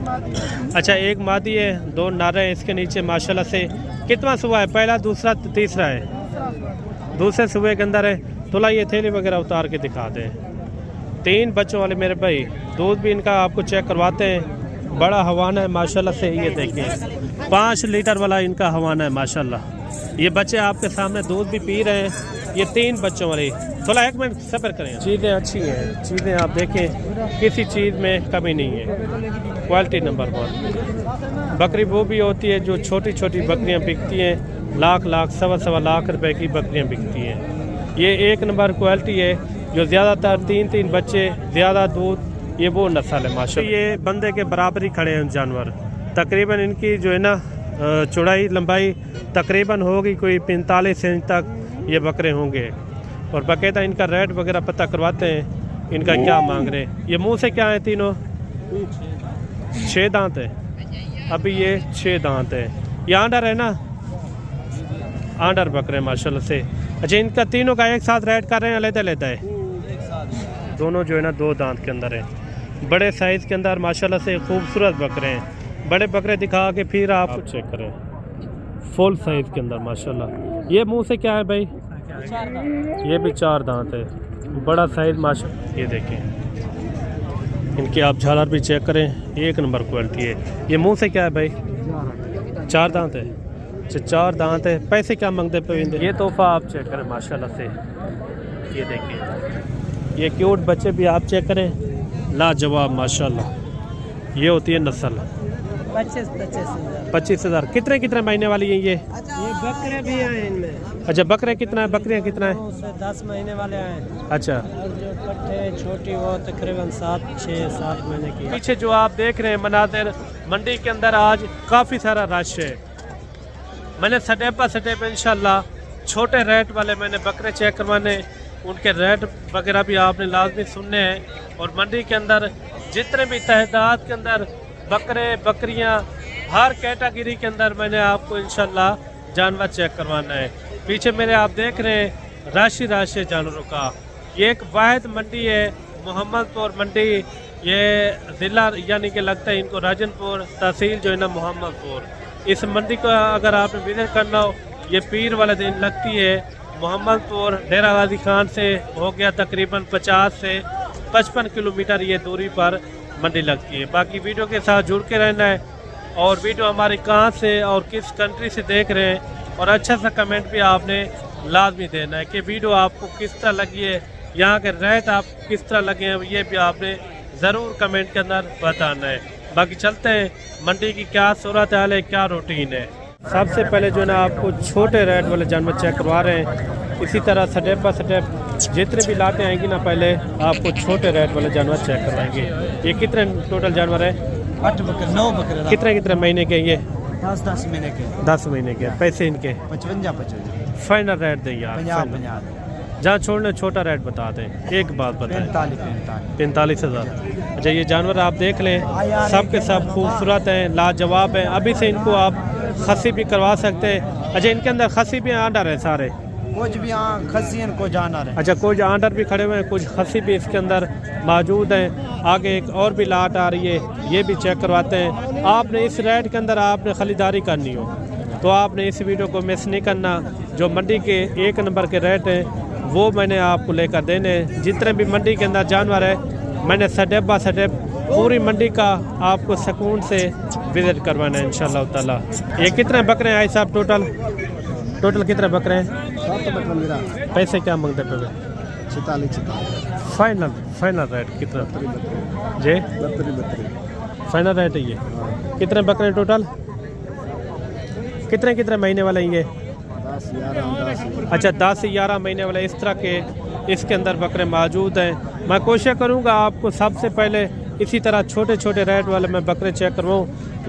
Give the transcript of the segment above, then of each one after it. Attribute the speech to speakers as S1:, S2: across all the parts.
S1: अच्छा, एक मादी है, 2 नारे हैं इसके नीचे माशाल्लाह से। कितना सुबह है? पहला, दूसरा, तीसरा है? दूसरे सुबह के अंदर है। थोड़ा ये थैली वगैरह उतार के दिखा दें। 3 बच्चों वाले मेरे भाई। दूध भी इनका आपको चेक करवाते हैं। बड़ा हवाना है माशाल्लाह से। ये देखें 5 लीटर वाला इनका हवाना है माशाल्लाह। ये बच्चे आपके सामने दूध भी पी रहे हैं। ये 3 बच्चों वाले। थोड़ा 1 मिनट सब्र करें। चीज़ें अच्छी हैं, चीज़ें आप देखें, किसी चीज़ में कमी नहीं है। Quality number 1। बकरी वो भी होती है जो छोटी छोटी बकरियां बिकती हैं, लाख लाख, सवा लाख रुपए की बकरियां बिकती हैं। ये 1 नंबर क्वालिटी है जो ज़्यादातर 3 बच्चे, ज़्यादा दूध, ये वो नस्ल है माशाल्लाह। ये बंदे के बराबर ही खड़े हैं जानवर। तकरीबन इनकी जो है ना चौड़ाई लंबाई तकरीबन होगी कोई 45 इंच तक ये बकरे होंगे। और बाकायदा इनका रेट वगैरह पता करवाते हैं, इनका क्या मांग रहे हैं। ये मुंह से क्या है? तीनों 6 दांत है। अभी ये 6 दांत है। ये आंडर है ना? आंडर बकरे माशाल्लाह से। अच्छा, इनका तीनों का एक साथ रेट कर रहे हैं, लेते लेता है? दोनों जो है ना 2 दांत के अंदर है। बड़े साइज़ के अंदर माशाल्लाह से खूबसूरत बकरे हैं। बड़े बकरे दिखा के फिर आप चेक करें। फुल साइज़ के अंदर माशाल्लाह। ये मुंह से क्या है भाई? ये भी 4 दांत है। बड़ा साइज़ माशाल्लाह। ये देखें, इनकी आप झालर भी चेक करें, 1 नंबर क्वालिटी है। ये मुंह से क्या है भाई? 4 दांत है। अच्छा, 4 दांत है। पैसे क्या मांगते पे? ये तोहफा आप चेक करें माशाल्लाह से। ये देखें, ये क्यूट बच्चे भी आप चेक करें, लाजवाब माशाल्लाह। ये होती है नस्ल 25,000। कितने महीने वाली है ये?
S2: बकरे भी हैं इनमें।
S1: अच्छा, बकरे कितना है? बकरियाँ कितना है?
S2: 10 महीने वाले हैं।
S1: अच्छा,
S2: और जो कट्टे छोटी वो तकरीबन 6-7 महीने की।
S1: पीछे जो आप देख रहे हैं मनाज़िर, मंडी के अंदर आज काफ़ी सारा रश है। मैंने स्टेप इंशाल्लाह छोटे रेट वाले मैंने बकरे चेक करवाने, उनके रेट वगैरह भी आपने लाजमी सुनने हैं। और मंडी के अंदर जितने भी तहदाद के अंदर बकरे बकरियां, हर कैटेगरी के अंदर मैंने आपको इंशाल्लाह जानवर चेक करवाना है। पीछे मेरे आप देख रहे हैं राशि जानवरों का। ये एक वाहिद मंडी है, मोहम्मदपुर मंडी। ये ज़िला यानी कि लगता है इनको राजनपुर, तहसील जो है ना मोहम्मदपुर। इस मंडी को अगर आपने विजिट करना हो, ये पीर वाले दिन लगती है। मोहम्मदपुर डेरा गाजी खान से हो गया तकरीबन 50 से 55 किलोमीटर ये दूरी पर मंडी लगती है। बाकी वीडियो के साथ जुड़ के रहना है। और वीडियो हमारी कहाँ से और किस कंट्री से देख रहे हैं, और अच्छा सा कमेंट भी आपने लाजमी देना है कि वीडियो आपको किस तरह लगी है, यहाँ के रेट आप किस तरह लगे हैं, ये भी आपने ज़रूर कमेंट के अंदर बताना है। बाकी चलते हैं मंडी की क्या सूरत हाल है, क्या रूटीन है। सबसे पहले जो है ना आपको छोटे रेट वाले जानवर चेक करवा रहे हैं। इसी तरह स्टेप बाय स्टेप जितने भी लाते आएंगी ना, पहले आपको छोटे रेट वाले जानवर चेक करवाएंगे। ये कितने टोटल जानवर है?
S2: 8 बकरे 9 बकरे।
S1: कितने महीने के? ये
S2: 10 महीने के।
S1: 10 महीने के। पैसे इनके
S2: 55
S1: फाइनल रेट दें यार।
S2: 50
S1: जहाँ छोड़ने छोटा रेट बता दें। एक बात बताएं, 45,000। अच्छा, ये जानवर आप देख लें, सब के सब खूबसूरत हैं, लाजवाब हैं। अभी से इनको आप खसी भी करवा सकते हैं। अच्छा, इनके अंदर खसी भी आंडर है सारे?
S2: कुछ भी खसी कुछ आंडर है।
S1: अच्छा, कुछ आंडर भी खड़े हुए हैं, कुछ खसी भी इसके अंदर मौजूद हैं। आगे एक और भी लाट आ रही है, ये भी चेक करवाते हैं। आपने इस रेट के अंदर आपने खरीदारी करनी हो तो आपने इस वीडियो को मिस नहीं करना। जो मंडी के 1 नंबर के रेट हैं वो मैंने आपको लेकर देने। जितने भी मंडी के अंदर जानवर है, मैंने स्टेप बाय स्टेप पूरी मंडी का आपको सुकून से विजिट करवाना है इंशाल्लाह ताला। ये कितने बकरे हैं साहब? टोटल कितने बकरे हैं?
S2: 7 बकरे मेरा।
S1: पैसे क्या मांगते पे?
S2: 46।
S1: फाइनल रेट कितना जी?
S2: 32।
S1: फाइनल रेट है ये। कितने बकरे टोटल? कितने महीने वाले ये?
S2: 10-11।
S1: अच्छा, 10 से 11 महीने वाले इस तरह के इसके अंदर बकरे मौजूद हैं। मैं कोशिश करूंगा आपको सबसे पहले इसी तरह छोटे रेट वाले मैं बकरे चेक करवाऊँ।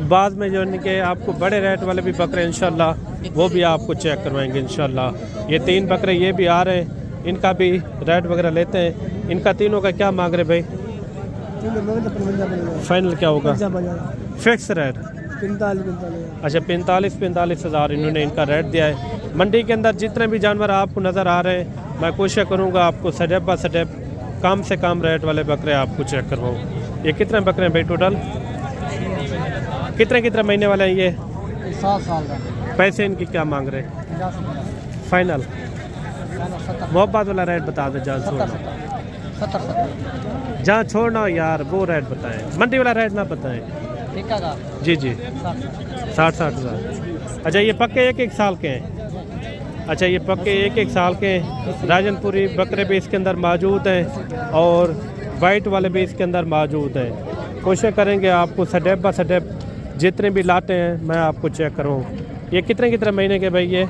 S1: बाद में जो इनके आपको बड़े रेट वाले भी बकरे इंशाल्लाह वो भी आपको चेक करवाएंगे इंशाल्लाह। ये 3 बकरे ये भी आ रहे हैं, इनका भी रेट वगैरह लेते हैं। इनका तीनों का क्या मांग रहे भाई? फाइनल क्या होगा? Fix rate
S2: 45।
S1: अच्छा, 45,000 इन्होंने इनका रेट दिया है। मंडी के अंदर जितने भी जानवर आपको नज़र आ रहे हैं, मैं कोशिश करूँगा आपको स्टेप बाय स्टेप कम से कम रेट वाले बकरे आपको चेक करवाऊँ। ये कितने बकरे हैं भाई टोटल? कितने कितने महीने वाले हैं ये?
S2: 7 साल का।
S1: पैसे इनकी क्या मांग रहे हैं?
S2: 50
S1: फाइनल
S2: 70
S1: मोहब्बत वाला रेट बता दो, जहाँ छोड़ना
S2: 70
S1: जहाँ छोड़ना हो यार वो रेट बताएं, मंडी वाला रेट ना बताएं।
S2: ठीक है का
S1: जी जी
S2: 60
S1: 60 हज़ार। अच्छा ये पक्के एक साल के हैं? अच्छा ये पक्के एक साल के हैं। राजनपुरी बकरे भी इसके अंदर मौजूद हैं और वाइट वाले भी इसके अंदर मौजूद हैं। कोशिश करेंगे आपको स्टेप बाय स्टेप जितने भी लाते हैं मैं आपको चेक करूँ। ये कितने कितने महीने के भाई ये?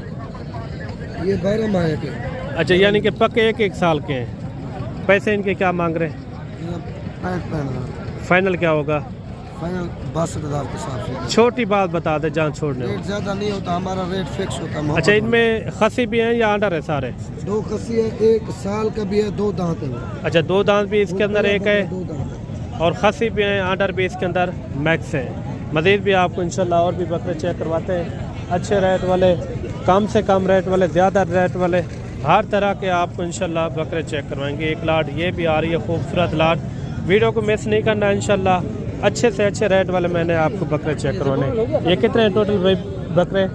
S2: 12 महीने के।
S1: अच्छा यानी कि पक्के एक साल के हैं। पैसे इनके क्या मांग रहे हैं?
S2: 65
S1: फाइनल क्या होगा?
S2: फाइनल 62,000 के हिसाब से।
S1: छोटी बात बता दे जहाँ छोड़ने
S2: रेट
S1: हो।
S2: ज़्यादा नहीं होता, हमारा रेट फिक्स होता है।
S1: अच्छा इनमें खसी भी हैं या आंडर है सारे?
S2: 2 खसी है, 1 साल का भी है, 2 दांत है।
S1: अच्छा 2 दांत भी इसके अंदर एक है
S2: 2 दांत है।
S1: और खसी भी हैं, आंडर भी इसके अंदर मैक्स है। मज़ीद भी आपको इंशाल्लाह और भी बकरे चेक करवाते हैं, अच्छे रेट वाले, कम से कम रेट वाले, ज़्यादा रेट वाले, हर तरह के आपको इंशाल्लाह बकरे चेक करवाएंगे। एक लाट ये भी आ रही है खूबसूरत लाट, वीडियो को मिस नहीं करना इंशाल्लाह। अच्छे से अच्छे रेट वाले मैंने आपको बकरे चेक करवाने। ये कितने हैं टोटल भाई बकरे?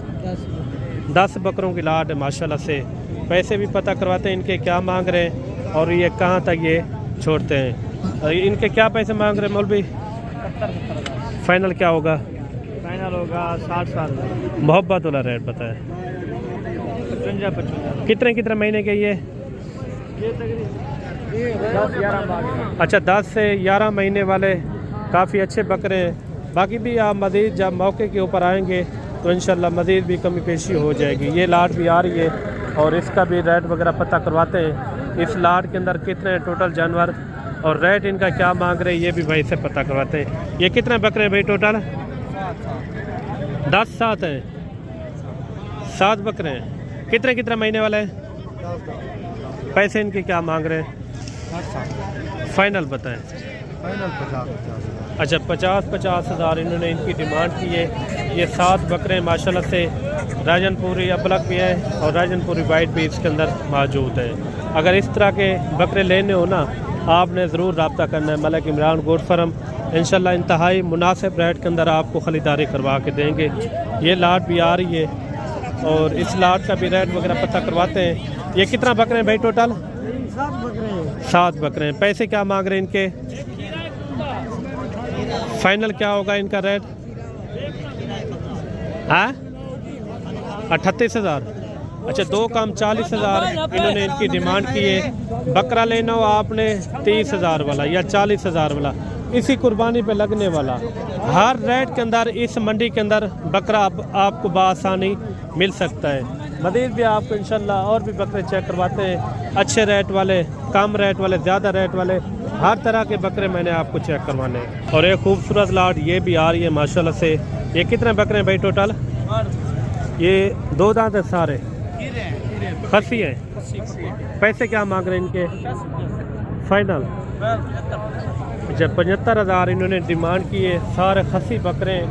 S1: 10 बकरों की लाट है माशाल्लाह से। पैसे भी पता करवाते हैं इनके क्या मांग रहे हैं और ये कहाँ तक ये छोड़ते हैं। और इनके क्या पैसे मांग रहे हैं मौलवी?
S2: 70
S1: फाइनल क्या होगा?
S2: फाइनल होगा 60 साल में।
S1: मोहब्बत वाला रेट बताएं।
S2: 55
S1: कितने कितने महीने के ये?
S2: 10-11 बाग।
S1: अच्छा 10 से 11 महीने वाले काफ़ी अच्छे बकरे हैं। बाकी भी आप मज़ीद जब मौके के ऊपर आएंगे तो इंशाल्लाह मज़ीद भी कमी पेशी हो जाएगी। ये लाट भी आ रही है और इसका भी रेट वगैरह पता करवाते हैं। इस लाट के अंदर कितने हैं टोटल जानवर और रेट इनका क्या मांग रहे हैं ये भी भाई से पता करवाते हैं। ये कितने बकरे हैं भाई टोटल? 10 7 हैं, 7 बकरे हैं। कितने कितने महीने वाले हैं? पैसे इनके क्या मांग रहे हैं? फाइनल बताएं।
S2: फाइनल 50
S1: अच्छा 50 हज़ार इन्होंने इनकी डिमांड की है। ये 7 बकरे माशाल्लाह से राजनपुरी अबलक भी है और राजनपुरी वाइट भी इसके अंदर मौजूद है। अगर इस तरह के बकरे लेने हो ना आपने ज़रूर रब्ता करना है मलिक इमरान गोट फार्म। इंशाल्लाह इंतहाई मुनासिब रेट के अंदर आपको ख़रीदारी करवा के देंगे। ये लाट भी आ रही है और इस लाट का भी रेट वगैरह पता करवाते हैं। ये कितना बकरे हैं भाई टोटल?
S2: 7 बकरे हैं।
S1: 7 बकरे हैं। पैसे क्या मांग रहे हैं इनके? फाइनल क्या होगा इनका रेट? हाँ 38 हज़ार। अच्छा 2 कम 40 हज़ार इन्होंने इनकी डिमांड की है। बकरा लेना हो आपने 30 हज़ार वाला या 40 हज़ार वाला, इसी कुर्बानी पे लगने वाला हर रेट के अंदर इस मंडी के अंदर बकरा आपको बआसानी मिल सकता है। मज़ीद भी आपको इंशाल्लाह और भी बकरे चेक करवाते हैं, अच्छे रेट वाले, कम रेट वाले, ज़्यादा रेट वाले, हर तरह के बकरे मैंने आपको चेक करवाने हैं। और एक खूबसूरत लाट ये भी आ रही है माशाल्लाह से। ये कितने बकरे हैं भाई टोटल? ये 2 दांत है सारे, खसी है। पैसे क्या मांग रहे हैं इनके? फाइनल जब 75 हज़ार इन्होंने डिमांड की है। सारे खसी बकरे हैं।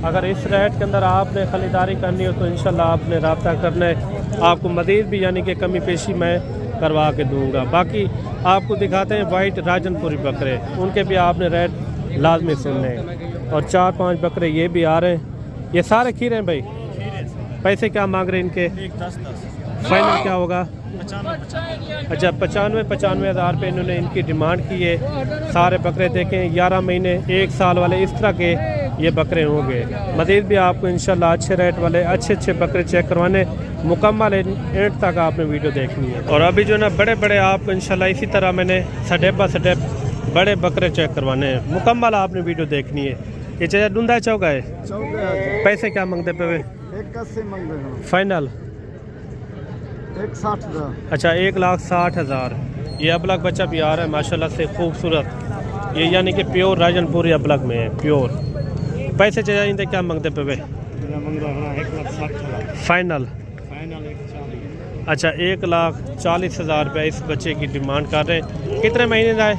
S1: अगर इस रेट के अंदर आपने ख़रीदारी करनी हो तो इंशाल्लाह आपने रब्ता करना है। आपको मज़ीद भी यानी कि कमी पेशी मैं करवा के दूंगा। बाकी आपको दिखाते हैं वाइट राजनपुरी बकरे, उनके भी आपने रेट लाजमी सुनने हैं। और 4-5 बकरे ये भी आ रहे हैं। ये सारे खीरे हैं भाई। पैसे क्या मांग रहे हैं इनके? फाइनल क्या होगा? अच्छा 95 हज़ार रुपये इन्होंने इनकी डिमांड की है। सारे बकरे देखें 11 महीने 1 साल वाले इस तरह के ये बकरे होंगे। मज़ीद भी आपको इंशाल्लाह अच्छे रेट वाले अच्छे बकरे चेक करवाने, मुकम्मल एंड तक आपने वीडियो देखनी है। और अभी जो ना बड़े बड़े आपको इंशाल्लाह इसी तरह मैंने स्टेप बाय स्टेप बड़े बकरे चेक करवाने हैं, मुकम्मल आपने वीडियो देखनी है। ये चाहे डूंदा चौका है। पैसे क्या मांगते पे?
S2: 81 मांग रहे हैं।
S1: फाइनल
S2: 1,60 हज़ार।
S1: अच्छा 1,60,000। ये अबलग बच्चा भी आ रहा है माशाल्लाह से खूबसूरत। ये यानी कि प्योर राजनपुरी अबलग में है, प्योर। पैसे चाहिए क्या मांगते पे?
S2: 1,60,000।
S1: फाइनल
S2: 1,40,000।
S1: अच्छा 1,40,000 रुपये इस बच्चे की डिमांड कर रहे हैं। कितने महीने का है?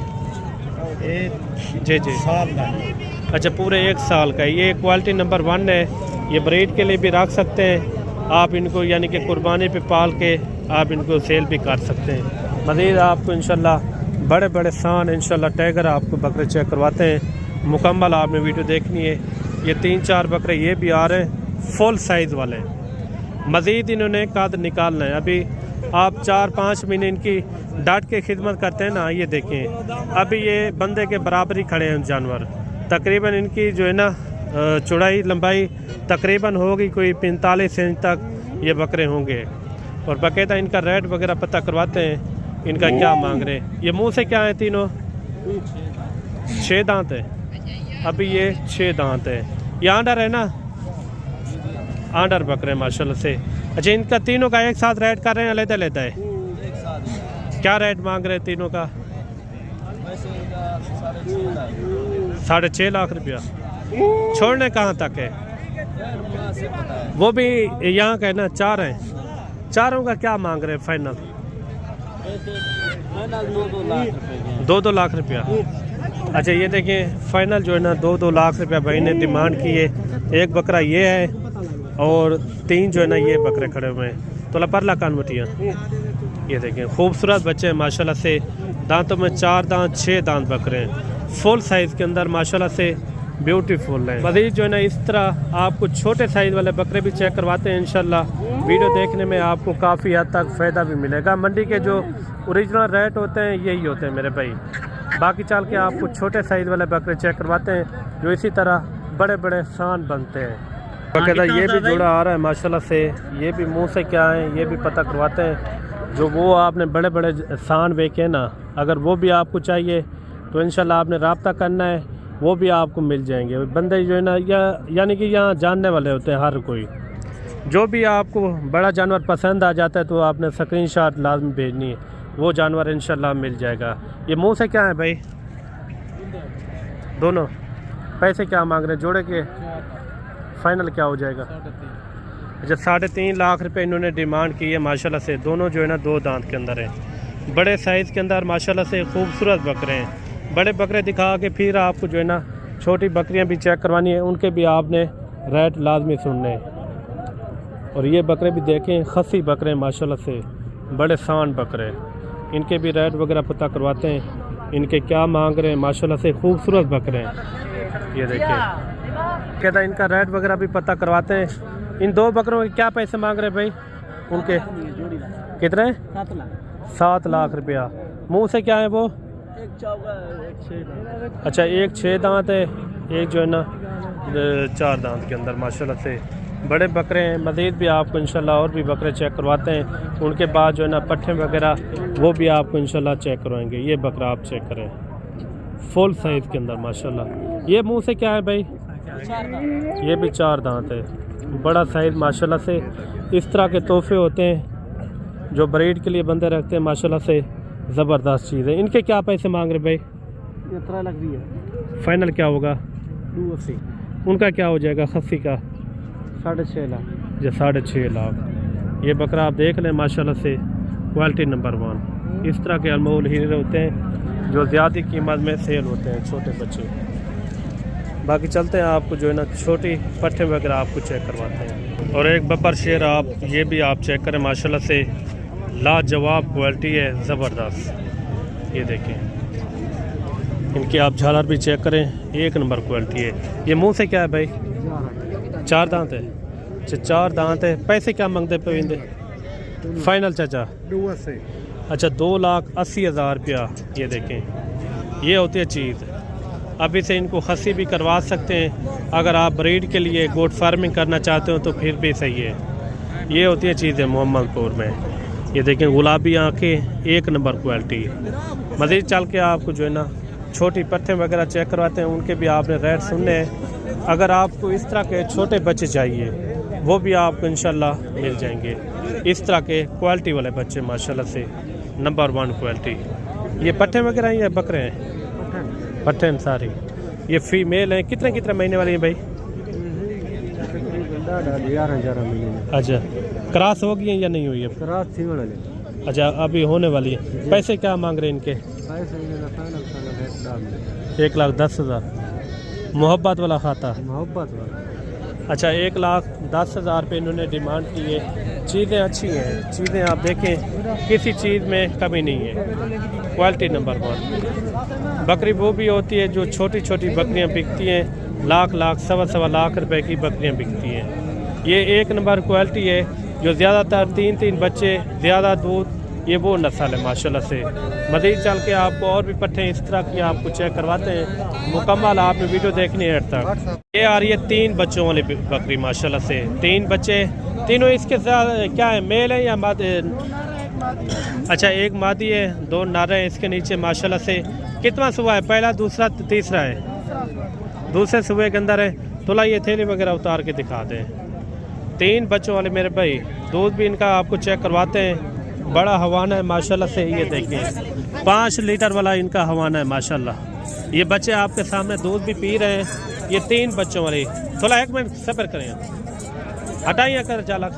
S1: जी जी
S2: साल का।
S1: अच्छा पूरे 1 साल का है। ये क्वालिटी नंबर 1 है। ये ब्रीड के लिए भी रख सकते हैं आप इनको, यानी कि कुर्बानी पे पाल के आप इनको सेल भी कर सकते हैं। मज़ीद आपको इंशाल्लाह बड़े बड़े सान इंशाल्लाह टैगर आपको बकरे चेक करवाते हैं। मुकम्मल आपने वीडियो देखनी है। ये 3-4 बकरे ये भी आ रहे हैं फुल साइज़ वाले। मज़ीद इन्होंने कद निकालना है। अभी आप 4-5 महीने इनकी डांट के खिदमत करते हैं ना, ये देखें अभी ये बंदे के बराबर ही खड़े हैं जानवर। तकरीबन इनकी जो है ना चौड़ाई लंबाई तकरीबन होगी कोई 45 इंच तक ये बकरे होंगे। और बाकायदा इनका रेट वगैरह पता करवाते हैं, इनका क्या मांग रहे हैं। ये मुंह से क्या है तीनों? 6 दांत है। अभी ये 6 दांत है। ये आंडर है ना, आंडर बकरे माशाल्लाह से। अच्छा, इनका तीनों का एक साथ रेट कर रहे हैं अलग अलग है? क्या रेट मांग रहे हैं तीनों का? 6.5 लाख रुपया। छोड़ने कहाँ तक है? वो भी यहाँ का है ना, 4 हैं। चारों का क्या मांग रहे हैं फाइनल? 2-2 लाख रुपया। अच्छा, ये देखें फाइनल जो है ना 2-2 लाख रुपया भाई ने डिमांड की है। एक बकरा ये है और 3 जो है ना ये बकरे खड़े हुए हैं। तो लपरला कानवटियाँ ये देखें खूबसूरत बच्चे हैं माशाल्लाह से। दांतों में 4 दांत 6 दांत बकरे हैं फुल साइज़ के अंदर माशाल्लाह से ब्यूटीफुल है। मज़ीद जो है ना इस तरह आपको छोटे साइज़ वाले बकरे भी चेक करवाते हैं इंशाल्लाह। वीडियो देखने में आपको काफ़ी हद तक फ़ायदा भी मिलेगा। मंडी के जो ओरिजिनल रेट होते हैं यही होते हैं मेरे भाई। बाकी चल के आपको छोटे साइज़ वाले बकरे चेक करवाते हैं जो इसी तरह बड़े बड़े शान बनते हैं। बाकायदा ये भी जोड़ा आ रहा है माशाल्लाह से। ये भी मुँह से क्या है ये भी पता करवाते हैं। जो वो आपने बड़े बड़े शान देखे ना, अगर वो भी आपको चाहिए तो इंशाल्लाह आपने रब्ता करना है, वो भी आपको मिल जाएंगे। बंदे जो है ना यानी कि यहाँ जानने वाले होते हैं हर कोई। जो भी आपको बड़ा जानवर पसंद आ जाता है तो आपने स्क्रीनशॉट लाजमी भेजनी है, वो जानवर इंशाल्लाह मिल जाएगा। ये मुंह से क्या है भाई? दोनों। पैसे क्या मांग रहे हैं जोड़े के? फाइनल क्या हो जाएगा? अच्छा, 3.5 लाख रुपए इन्होंने डिमांड की है माशाल्लाह से। दोनों जो है ना 2 दांत के अंदर हैं, बड़े साइज़ के अंदर माशाल्लाह से खूबसूरत बकरे हैं। बड़े बकरे दिखा के फिर आपको जो है ना छोटी बकरियां भी चेक करवानी है, उनके भी आपने रेट लाजमी सुनने हैं। और ये बकरे भी देखें खसी बकरे माशाल्लाह से, बड़े शान बकरे। इनके भी रेट वगैरह पता करवाते हैं, इनके क्या मांग रहे हैं माशाल्लाह से। खूबसूरत बकरे हैं ये देखिए। कहता इनका रेट वगैरह भी पता करवाते हैं। इन 2 बकरों के क्या पैसे मांग रहे हैं भाई? उनके कितने? 7 लाख रुपया। मुँह से क्या है वो? अच्छा, एक 6 दांत है, एक जो है ना 4 दांत के अंदर माशाल्लाह से बड़े बकरे हैं। मज़ीद भी आपको इंशाल्लाह और भी बकरे चेक करवाते हैं। उनके बाद जो है ना पट्ठे वगैरह वो भी आपको इंशाल्लाह चेक करवाएंगे। ये बकरा आप चेक करें फुल साइज़ के अंदर माशाल्लाह। ये मुंह से क्या है भाई? ये भी 4 दांत है, बड़ा साइज़ माशाल्लाह से। इस तरह के तोहफे होते हैं जो ब्रीड के लिए बंदे रखते हैं माशाल्लाह से, ज़बरदस्त चीज़ है। इनके क्या पैसे मांग रहे भाई?
S2: 13 लाख भी है।
S1: फाइनल क्या होगा?
S2: 280।
S1: उनका क्या हो जाएगा खस्सी का?
S2: 6.5 लाख।
S1: या 6.5 लाख। ये बकरा आप देख लें माशाल्लाह से, क्वालिटी नंबर 1। इस तरह के अनमोल हीरे होते हैं जो ज़्यादा कीमत में सेल होते हैं छोटे बच्चे। बाकी चलते हैं आपको जो है ना छोटी पट्ठे वगैरह आपको चेक करवाते हैं। और एक बब्बर शेर आप ये भी आप चेक करें माशाल्लाह से, लाजवाब क्वालिटी है, ज़बरदस्त। ये देखें इनकी आप झालर भी चेक करें, एक नंबर क्वालिटी है। ये मुंह से क्या है भाई? 4 दांत है। अच्छा, 4 दांत है। पैसे क्या मांगते पे? फाइनल चाचा? अच्छा, 2,80,000 रुपया। ये देखें ये होती है चीज़। अभी से इनको खस्सी भी करवा सकते हैं। अगर आप ब्रीड के लिए गोट फार्मिंग करना चाहते हो तो फिर भी सही है। ये होती है चीज़ें मोहम्मदपुर में। ये देखें गुलाबी आंखें, एक नंबर क्वालिटी। मज़ीद चल के आपको जो है ना छोटी पट्ठे वगैरह चेक करवाते हैं, उनके भी आपने रेट सुनने हैं। अगर आपको इस तरह के छोटे बच्चे चाहिए वो भी आपको इंशाल्लाह मिल जाएंगे। इस तरह के क्वालिटी वाले बच्चे माशाल्लाह से नंबर 1 क्वालिटी। ये पट्ठे वगैरह हैं या बकरे हैं? पट्ठे हैं सारी। ये फीमेल हैं। कितने कितने महीने वाली हैं भाई?
S2: 11 महीने।
S1: अच्छा, क्रॉस हो गई है या नहीं हुई है?
S2: क्रॉस थी वाले।
S1: अच्छा, अभी होने वाली है। पैसे क्या मांग रहे हैं इनके? 1,10,000। मोहब्बत वाला खाता?
S2: मोहब्बत वाला।
S1: अच्छा, 1,10,000 रुपये इन्होंने डिमांड की है। चीज़ें अच्छी हैं, चीज़ें आप देखें किसी चीज़ में कमी नहीं है, क्वालिटी नंबर 1। बकरी वो भी होती है जो छोटी छोटी बकरियां बिकती हैं लाख लाख सवा लाख रुपए की बकरियां बिकती हैं। ये एक नंबर क्वालिटी है जो ज़्यादातर 3 बच्चे ज़्यादा दूध, ये वो नस्ल है माशाल्लाह से। मज़ीद चल के आपको और भी पट्टे इस तरह की आपको चेक करवाते हैं, मुकम्मल आपने वीडियो देखनी है तक। ये आ रही है 3 बच्चों वाली बकरी माशाल्लाह से। 3 बच्चे, तीनों इसके साथ क्या है, मेल है या मादी? अच्छा, एक मादी है, 2 नर हैं इसके नीचे माशाल्लाह से। कितना सुबह है? पहला, दूसरा, तीसरा है? दूसरे सुबह के अंदर है। तो लाइए थैली वगैरह उतार के दिखा दें। 3 बच्चों वाले मेरे भाई, दूध भी इनका आपको चेक करवाते हैं। बड़ा हवाना है माशाल्लाह से। ये देखिए 5 लीटर वाला इनका हवाना है माशाल्लाह। ये बच्चे आपके सामने दूध भी पी रहे हैं। ये 3 बच्चों वाली। थोड़ा 1 मिनट सब्र करें, हटाइए कर चालक।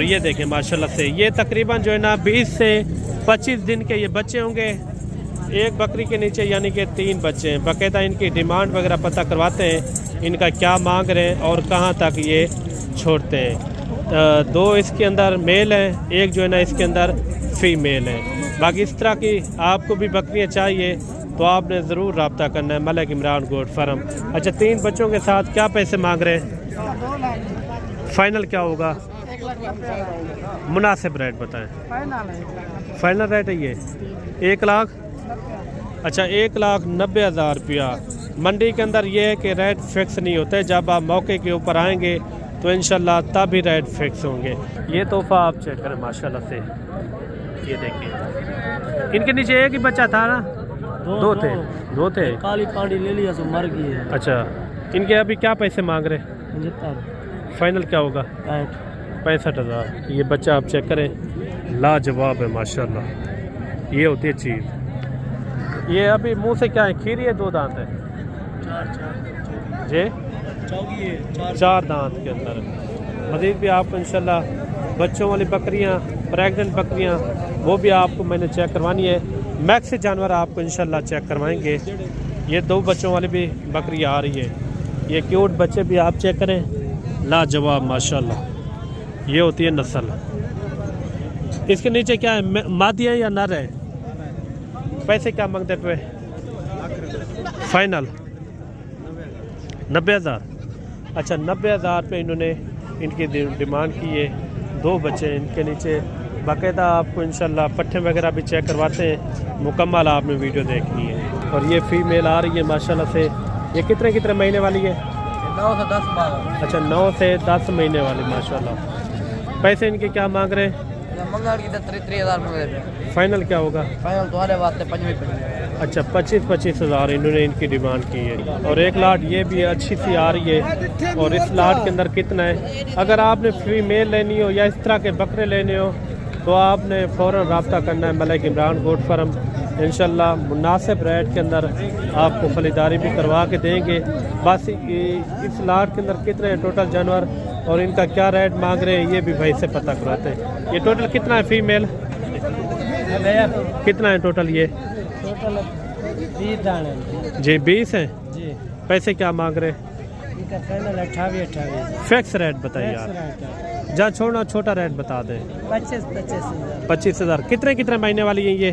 S1: ये देखें माशाल्लाह से, ये तकरीबन जो है ना 20 से 25 दिन के ये बच्चे होंगे एक बकरी के नीचे, यानी कि 3 बच्चे हैं। बाकायदा इनकी डिमांड वगैरह पता करवाते हैं, इनका क्या मांग रहे हैं और कहाँ तक ये छोड़ते हैं। 2 इसके अंदर मेल हैं, एक जो है ना इसके अंदर फीमेल है। बाकी इस तरह की आपको भी बकरियाँ चाहिए तो आपने ज़रूर रब्ता करना है मलिक इमरान गोट फार्म। अच्छा, 3 बच्चों के साथ क्या पैसे मांग रहे हैं? फाइनल क्या होगा? मुनासिब रेट बताएं। फाइनल रेट है ये 1 लाख। अच्छा, 1,90,000 रुपया। मंडी के अंदर ये है कि रेट फिक्स नहीं होते, जब आप मौके के ऊपर आएंगे तो इंशाल्लाह तभी रेट फिक्स होंगे। ये तोहफा आप चेक करें माशाल्लाह से। ये देखिए, इनके नीचे एक ही बच्चा था ना? 2 थे।
S2: काली पानी ले लिया तो मर गई है।
S1: अच्छा, इनके अभी क्या पैसे मांग रहे हैं? फाइनल क्या होगा? 65,000। ये बच्चा आप चेक करें, लाजवाब है माशाल्लाह। ये होती है चीज़। ये अभी मुंह से क्या है, खीरी है? 2 दांत है? 4 दांत के अंदर। मज़ीद भी आपको इंशाल्लाह बच्चों वाली बकरियां, प्रेग्नेंट बकरियां, वो भी आपको मैंने चेक करवानी है। मैक्स से जानवर आपको इंशाल्लाह चेक करवाएंगे। ये 2 बच्चों वाली भी बकरी आ रही है। ये क्यूट बच्चे भी आप चेक करें, लाजवाब माशाल्लाह। ये होती है नस्ल। इसके नीचे क्या है, मादी है या नर है? पैसे क्या मांगते पे? फाइनल 90,000। अच्छा, 90,000 पे इन्होंने इनकी डिमांड की है। 2 बच्चे इनके नीचे। बाकायदा आपको इंशाल्लाह पट्टे वगैरह भी चेक करवाते हैं, मुकम्मल आपने वीडियो देखनी है। और ये फीमेल आ रही है माशाल्लाह से। ये कितने महीने वाली है?
S2: 9 से 10 12।
S1: अच्छा, 9 से 10 महीने वाली माशाल्लाह। पैसे इनके क्या मांग रहे हैं? फाइनल क्या होगा?
S2: फाइनल तुम्हारे वास्ते 25।
S1: अच्छा, 25,000 इन्होंने इनकी डिमांड की है। और एक लाट ये भी अच्छी सी आ रही है। और इस लाट के अंदर कितना है? अगर आपने फीमेल लेनी हो या इस तरह के बकरे लेने हो तो आपने फ़ौरन रब्ता करना है मलिक इमरान गोट फार्म। इंशाल्लाह मुनासिब रेट के अंदर आपको खरीदारी भी करवा के देंगे। बस इस लाट के अंदर कितने टोटल जानवर और इनका क्या रेट मांग रहे हैं ये भी भाई से पता करवाते हैं। ये टोटल कितना है फीमेल? कितना है टोटल? ये
S2: टोटल 20 दाने
S1: जी 20 हैं
S2: जी।
S1: पैसे क्या मांग रहे हैं?
S2: इनका फाइनल 28।
S1: फिक्स रेट बताइए आप, जहाँ छोड़ना छोटा रेट बता दें। 25,000। कितने महीने वाली है ये?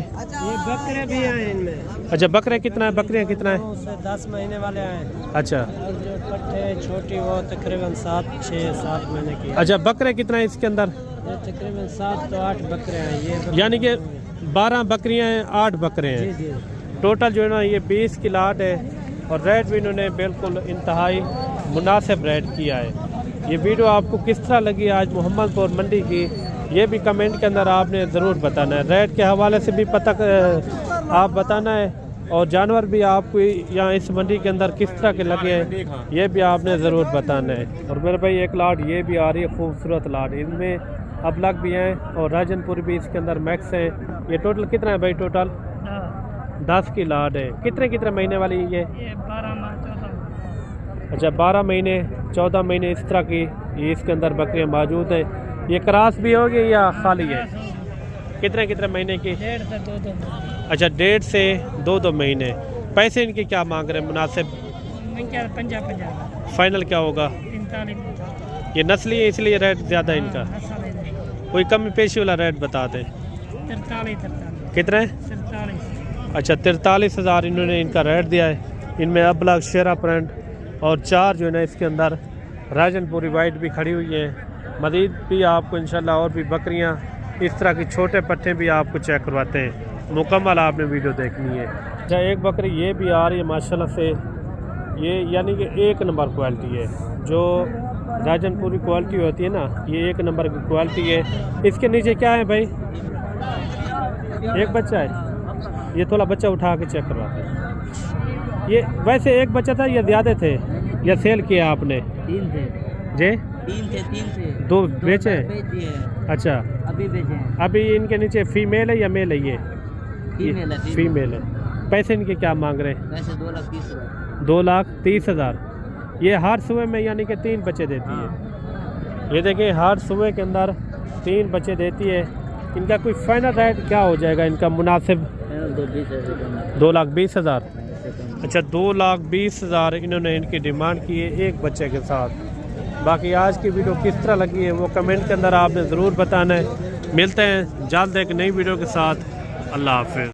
S2: बकरे भी हैं इनमें।
S1: अच्छा, बकरे कितना है? बकरियाँ कितना है?
S2: 9 से 10 महीने वाले हैं।
S1: अच्छा,
S2: और जो पट्टे छोटी वो तकरीबन 6-7 महीने की।
S1: अच्छा, बकरे कितना है इसके अंदर?
S2: ये तकरीबन 7 तो 8 बकरे हैं। ये
S1: यानी कि 12 बकरियाँ हैं, 8 बकरे हैं।
S2: जी।
S1: टोटल जो है ना ये 20 की लाट है। और रेट भी इन्होंने बिल्कुल इंतहाई मुनासिब रेट किया है। ये वीडियो आपको किस तरह लगी आज मोहम्मदपुर मंडी की, ये भी कमेंट के अंदर आपने ज़रूर बताना है। रेट के हवाले से भी पता आप बताना है। और जानवर भी आपको यहाँ इस मंडी के अंदर किस तरह के लगे हैं ये भी आपने ज़रूर बताना है। और मेरे भाई एक लाट ये भी आ रही है, खूबसूरत लाट। इनमें अबलग भी हैं और राजनपुर भी इसके अंदर मैक्स है। ये टोटल कितना है भाई? टोटल 10 की लाट है। कितने महीने वाली ये?
S2: 12 माह 14।
S1: अच्छा, 12 महीने 14 महीने इस तरह की ये इसके अंदर बकरियाँ मौजूद हैं। ये क्रॉस भी होगी या खाली है? कितने महीने की?
S2: 1.5 से 2 महीने।
S1: अच्छा, 1.5 से 2 महीने। पैसे इनके क्या मांग रहे हैं मुनासिब?
S2: 50।
S1: फाइनल क्या होगा?
S2: 45।
S1: ये नस्ली है इसलिए रेट ज़्यादा है इनका। कोई कमी पेशी वाला रेट बता दें।
S2: 43।
S1: कितने?
S2: 43।
S1: अच्छा, 43,000 इन्होंने इनका रेट दिया है। इनमें अबलग शेरा प्रिंट और 4 जो है ना इसके अंदर राजनपुरी वाइट भी खड़ी हुई हैं। मज़ीद भी आपको इंशाल्लाह और भी बकरियां इस तरह की छोटे पट्टे भी आपको चेक करवाते हैं। मुकम्मल आपने वीडियो देखनी है। अच्छा, एक बकरी ये भी आ रही है माशाल्लाह से, ये यानी कि 1 नंबर क्वालिटी है। जो राजनपुरी क्वालिटी होती है ना, ये 1 नंबर की क्वालिटी है। इसके नीचे क्या है भाई? एक बच्चा है। ये थोड़ा बच्चा उठा के चेक करवाते हैं। ये वैसे एक बच्चा था या ज़्यादा थे या सेल किया आपने?
S2: 3 थे।
S1: जे
S2: 3 थे।
S1: 2 बेचे?
S2: बेच दिए हैं।
S1: अच्छा,
S2: अभी बेचे हैं।
S1: अभी इनके नीचे फीमेल है या मेल है? ये
S2: फीमेल है।
S1: फीमेल है। पैसे इनके क्या मांग रहे हैं?
S2: वैसे 2,30,000।
S1: 2,30,000। ये हर सुबह में यानी कि 3 बच्चे देती है। ये देखिए हर सुबह के अंदर 3 बच्चे देती है। इनका कोई फाइनल रेट क्या हो जाएगा इनका मुनासिब? 2,20,000। अच्छा, 2,20,000 इन्होंने इनकी डिमांड की है एक बच्चे के साथ। बाकी आज की वीडियो किस तरह लगी है वो कमेंट के अंदर आपने ज़रूर बताना है। मिलते हैं जल्द एक नई वीडियो के साथ। अल्लाह हाफ़िज़।